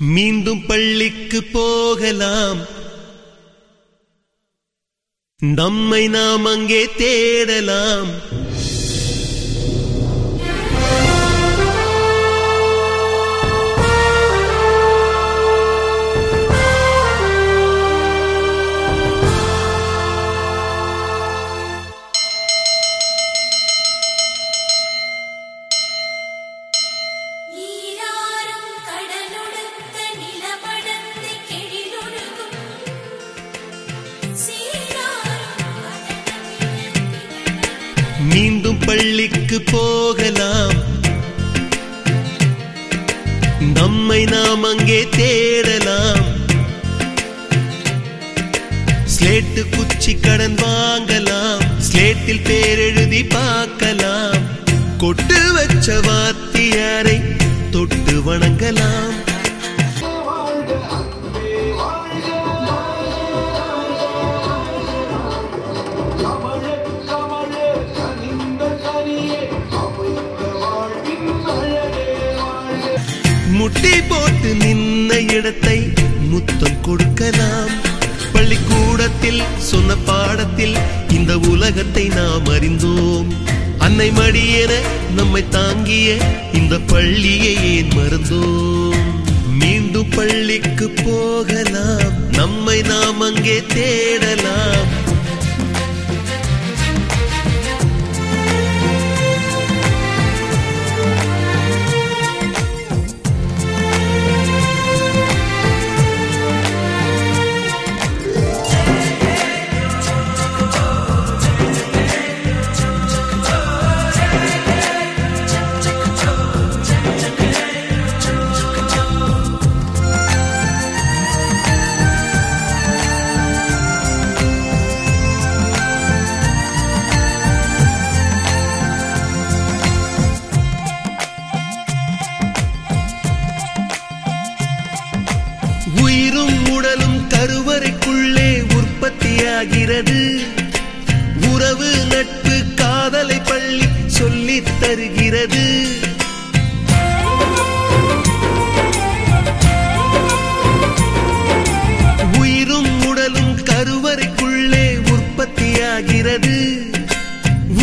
மீண்டும் பள்ளிக்கு போகலாம், நம்மை நாம் அங்கே தேடலாம். மீண்டும் பள்ளிக்கு போகலாம், நம்மை நாம் அங்கே தேடலாம். ஸ்லேட்டு குச்சி கடன் வாங்கலாம், ஸ்லேட்டில் பேர் எழுதி பார்க்கலாம். கொட்டு வச்ச வாத்தியாரை தொட்டு வணங்கலாம். முட்டி போட்டு நின்ன இடத்தை முத்தம் கொடுக்கலாம். பள்ளிக்கூடத்தில் சொன்ன பாடத்தில் இந்த உலகத்தை நாம் அறிந்தோம். அன்னை மடியென நம்மை தாங்கிய இந்த பள்ளியை ஏன் மறந்தோம்? மீண்டும் பள்ளிக்கு போகலாம், நம்மை நாம் அங்கே தேடலாம். உயிரும் உடலும் கருவறைக்குள்ளே உற்பத்தியாகிறது. உறவு நட்பு காதலை பள்ளி சொல்லித் தருகிறது. உயிரும் உடலும் கருவறைக்குள்ளே உற்பத்தியாகிறது.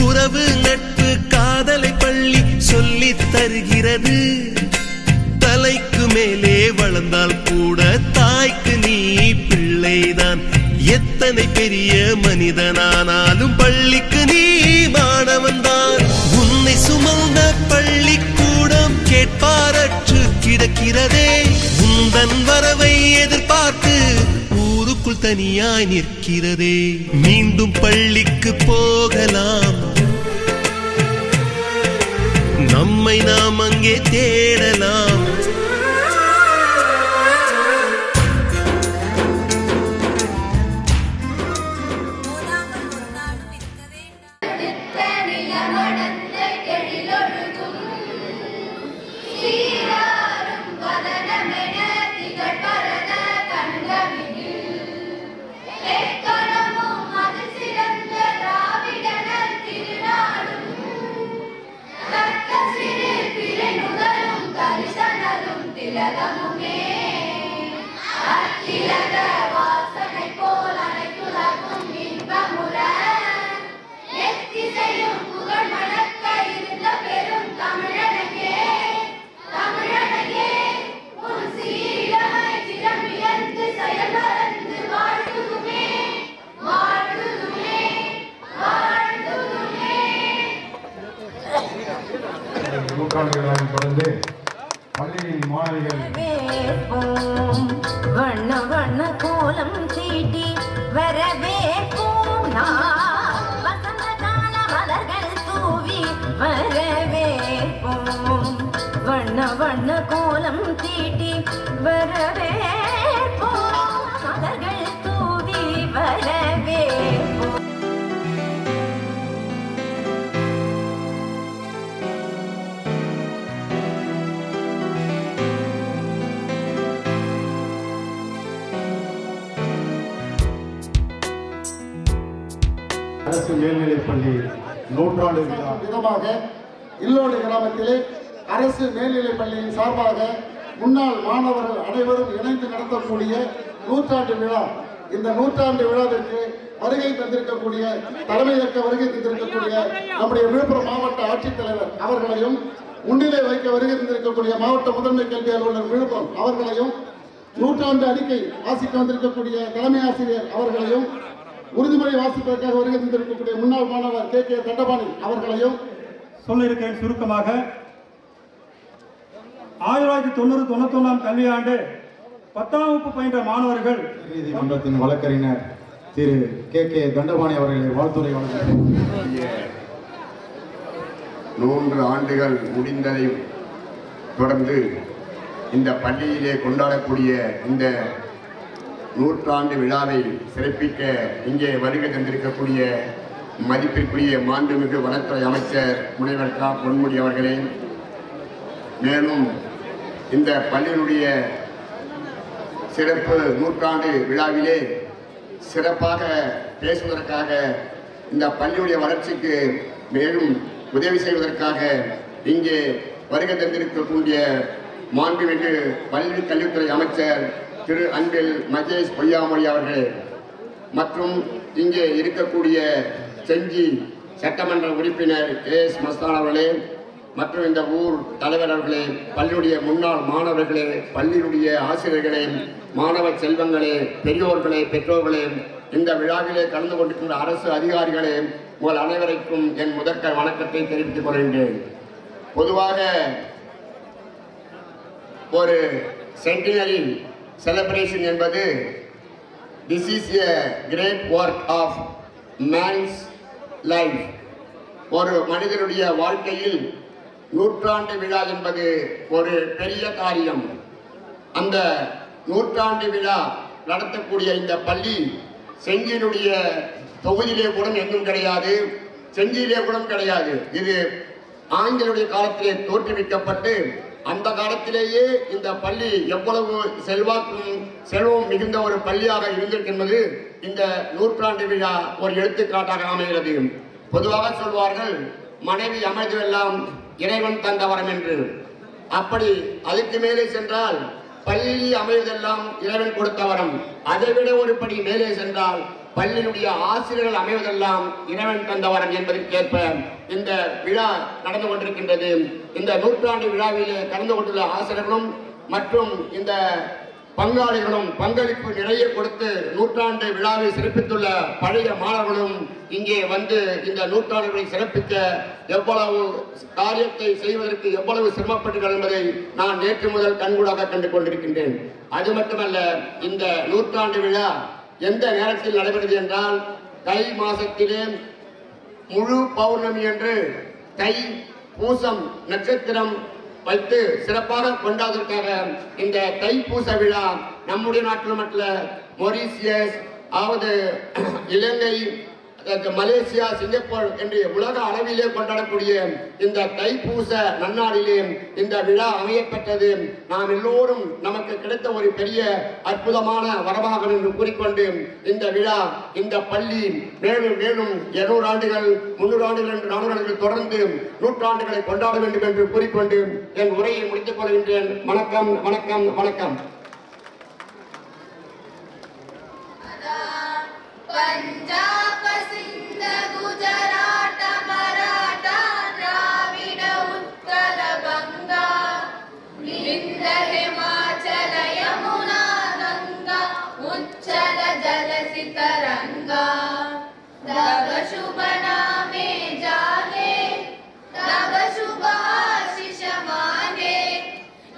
உறவு நட்பு காதலை பள்ளி சொல்லித் தருகிறது. தலைக்கு மேலே வளர்ந்தால் கூட தாய்க்கு நீ பிள்ளைதான். எத்தனை பெரிய மனிதனானாலும் பள்ளிக்கு நீ மாணவன்தான். உன்னை சுமந்த பள்ளிக்கூடம் கேட்பாரற்று கிடக்கிறதே. உந்தன் வரவை எதிர்பார்த்து ஊருக்குள் தனியாய் நிற்கிறதே. மீண்டும் பள்ளிக்கு போகலாம், நம்மை நாம் அங்கே தேடலாம். நூற்றாண்டுகளாக தொடர்ந்து பள்ளியின் மாணவிகள் வண்ண வண்ண கோலம் தீட்டி வரவேற்போம். வசந்த கால மலர்கள் தூவி வரவேற்போம். வண்ண வண்ண கோலம் தீட்டி வரவேற்போம். மலர்கள் தூவி வரவேற்போம். அரசு மேல்நிலைப்பள்ளி நூற்றாண்டு விழா விதமாக இல்லோடு கிராமத்திலே அரசு மேல்நிலைப்பள்ளியின் சார்பாக முன்னாள் மாணவர்கள் அனைவரும் இணைந்து நடத்தக்கூடிய நூற்றாண்டு விழா. இந்த நூற்றாண்டு விழாவிற்கு வருகை தந்திருக்கக்கூடிய தலைமையேற்க வருகை தந்திருக்கக்கூடிய நம்முடைய விழுப்புரம் மாவட்ட ஆட்சித்தலைவர் அவர்களையும், முன்னிலை வைக்க வருகை தந்திருக்கக்கூடிய மாவட்ட முதன்மை கல்வி அலுவலர் விழுப்புரம் அவர்களையும், நூற்றாண்டு அறிக்கை வாசிக்க வந்திருக்கக்கூடிய தலைமை ஆசிரியர் அவர்களையும், உறுதிமொழி வாசிப்பதற்காக வருகை தந்திருக்கக்கூடிய முன்னாள் மாணவர் கே தண்டபாணி அவர்களையும் சொல்ல இருக்கிறேன். சுருக்கமாக 1990-91 கல்வியாண்டு 10ஆம் வகுப்பு பயின்ற மாணவர்கள் நீதிமன்றத்தின் வழக்கறிஞர் திரு கே தண்டபாணி அவர்களை வாழ்த்துறை வழங்குகிறார். 100 ஆண்டுகள் முடிந்ததை தொடர்ந்து இந்த பள்ளியிலே கொண்டாடக்கூடிய இந்த நூற்றாண்டு விழாவை சிறப்பிக்க இங்கே வருகை தந்திருக்கக்கூடிய மதிப்பிற்குரிய மாண்புமிகு வனத்துறை அமைச்சர் முனைவர் கா பொன்முடி அவர்களே, மேலும் இந்த பள்ளியினுடைய சிறப்பு நூற்றாண்டு விழாவிலே சிறப்பாக பேசுவதற்காக, இந்த பள்ளியுடைய வளர்ச்சிக்கு மேலும் உதவி செய்வதற்காக இங்கே வருகை தந்திருக்கக்கூடிய மாண்புமிகு பள்ளி கல்வித்துறை அமைச்சர் திரு அன்பில் மகேஷ் பொய்யாமொழி அவர்கள் மற்றும் இங்கே இருக்கக்கூடிய செஞ்சி சட்டமன்ற உறுப்பினர் எஸ் மஸ்தான் அவர்களே மற்றும் இந்த ஊர் தலைவர் அவர்களே, பள்ளியுடைய முன்னாள் மாணவர்களே, பள்ளியுடைய ஆசிரியர்களே, மாணவ செல்வங்களே, பெரியோர்களே, பெற்றோர்களே, இந்த விழாவிலே கலந்து கொண்டிருக்கின்ற அரசு அதிகாரிகளே, உங்கள் அனைவருக்கும் என் முதற்க வணக்கத்தை தெரிவித்துக் கொள்கின்றேன். பொதுவாக ஒரு சென்டினரி செலிப்ரேஷன் என்பது this is a great work of man's life. ஒரு மனிதனுடைய வாழ்க்கையில் நூற்றாண்டு விழா என்பது ஒரு பெரிய காரியம். அந்த நூற்றாண்டு விழா நடத்தக்கூடிய இந்த பள்ளி செஞ்சியினுடைய தொகுதியிலே கூட எங்கும் கிடையாது, செஞ்சியிலே கூட கிடையாது. இது ஆங்கிலேய காலத்திலே தோற்றுவிக்கப்பட்டு அந்த காலத்திலேயே இந்த பள்ளி எவ்வளவு செல்வம் மிகுந்த ஒரு பள்ளியாக இருந்திருக்கின்றது இந்த நூற்றாண்டு விழா ஒரு எடுத்துக்காட்டாக அமைகிறது. பொதுவாக சொல்வார்கள், மனைவி அமைதெல்லாம் இறைவன் தந்த வரம் என்று. அப்படி அதுக்கு மேலே சென்றால் பள்ளி அமைவதெல்லாம் இறைவன் கொடுத்த வரம். அதைவிட ஒரு படி மேலே சென்றால் பள்ளியினுடைய ஆசிரியர்கள் அமைவதெல்லாம் இறைவன் தந்த வரம் என்பதற்கேற்ப இந்த விழா நடந்து கொண்டிருக்கின்றது. இந்த நூற்றாண்டு விழாவிலே கலந்து கொண்டுள்ள ஆசிரியர்களும் மற்றும் இந்த பங்காளிகளும் பங்களிப்பு நிறைய கொடுத்து நூற்றாண்டு விழாவை சிறப்பித்துள்ள பழைய மாணவர்களும் இங்கே வந்து இந்த நூற்றாண்டுகளை சிறப்பிக்க எவ்வளவு காரியத்தை செய்வதற்கு எவ்வளவு சிரமப்பட்டீர்கள் என்பதை நான் நேற்று முதல் கண்கூடாக கண்டு கொண்டிருக்கின்றேன். அது மட்டுமல்ல, இந்த நூற்றாண்டு விழா எந்த நேரத்தில் நடைபெறுகிறது என்றால் தை மாசத்திலே முழு பௌர்ணமி என்று தை பூசம் நட்சத்திரம் வைத்து சிறப்பாக கொண்டாடுவதற்காக இந்த தைப்பூச விழா நம்முடைய நாட்டில் மட்டும் மொரீசியஸ், அதாவது இலங்கை, மலேசியா, சிங்கப்பூர் என்று உலக அளவிலே கொண்டாடக்கூடிய இந்த தைப்பூச நன்னாளிலே இந்த விழா அமையப்பட்டது. நாம் எல்லோரும் நமக்கு கிடைத்த ஒரு பெரிய அற்புதமான வரமாக என்று கூறிக்கொண்டு இந்த விழா, இந்த பள்ளி மேலும் மேலும் 200 ஆண்டுகள் 300 ஆண்டுகள் என்று 400 ஆண்டுகள் தொடர்ந்து நூற்றாண்டுகளை கொண்டாட வேண்டும் என்று கூறிக்கொண்டு என் உரையை முடித்துக் கொள்கின்றேன். வணக்கம், வணக்கம், வணக்கம். पंजाब सिंध गुजरात मराठा द्राविड उत्कल गंगा विंध्य हिमाचल यमुना गंगा उच्चल जलसि तरंगा तव शुभ नामे जागे तव शुभ आशीष मांगे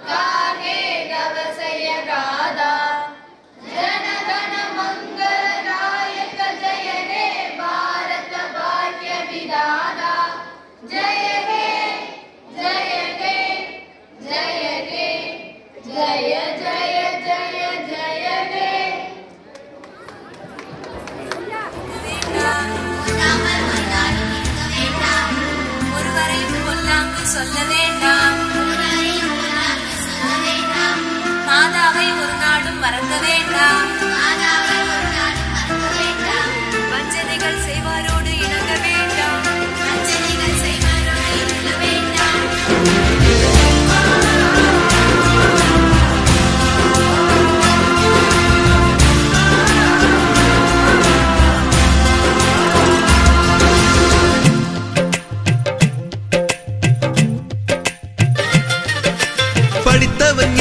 गाहे तव सय गादा जन गण मंगल विदादा जय हे जय हे जय हे जय जय जय जय हे ஒருவரையும் கொல்லாமல் சொல்ல வேண்டாம், மாதாவை ஒரு நாளும் மறக்க வேண்டாம், வஞ்சனைகள் செய்வாரோடு இணங்க வேண்டாம், வஞ்சனைகள் செய்வாரோடு இணங்க வேண்டாம்.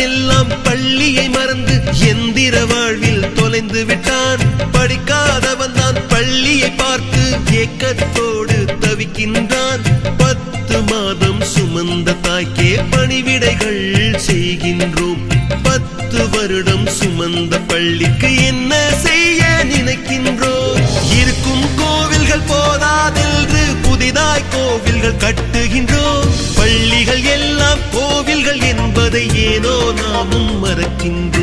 எல்லாம் பள்ளியை மறந்து எந்திர வாழ்வில் தொலைந்து விட்டான். படிக்காதவன் தான் பள்ளியை பார்த்து ஏக்கத்தோடு தவிக்கின்றான். 10 மாதம் சுமந்த தாய்க்கே பணிவிடைகள் செய்கின்றோம். 10 வருடம் சுமந்த பள்ளிக்கு என்ன செய்ய நினைக்கின்றோம்? இருக்கும் கோவில்கள் போதாதென்று புதிதாய் கோவில்கள் கட்டுகின்றோம். பள்ளிகள் எல்லாம் கோவில்கள் என்பதை ஏனோ நாமும் மறக்கின்றோம்.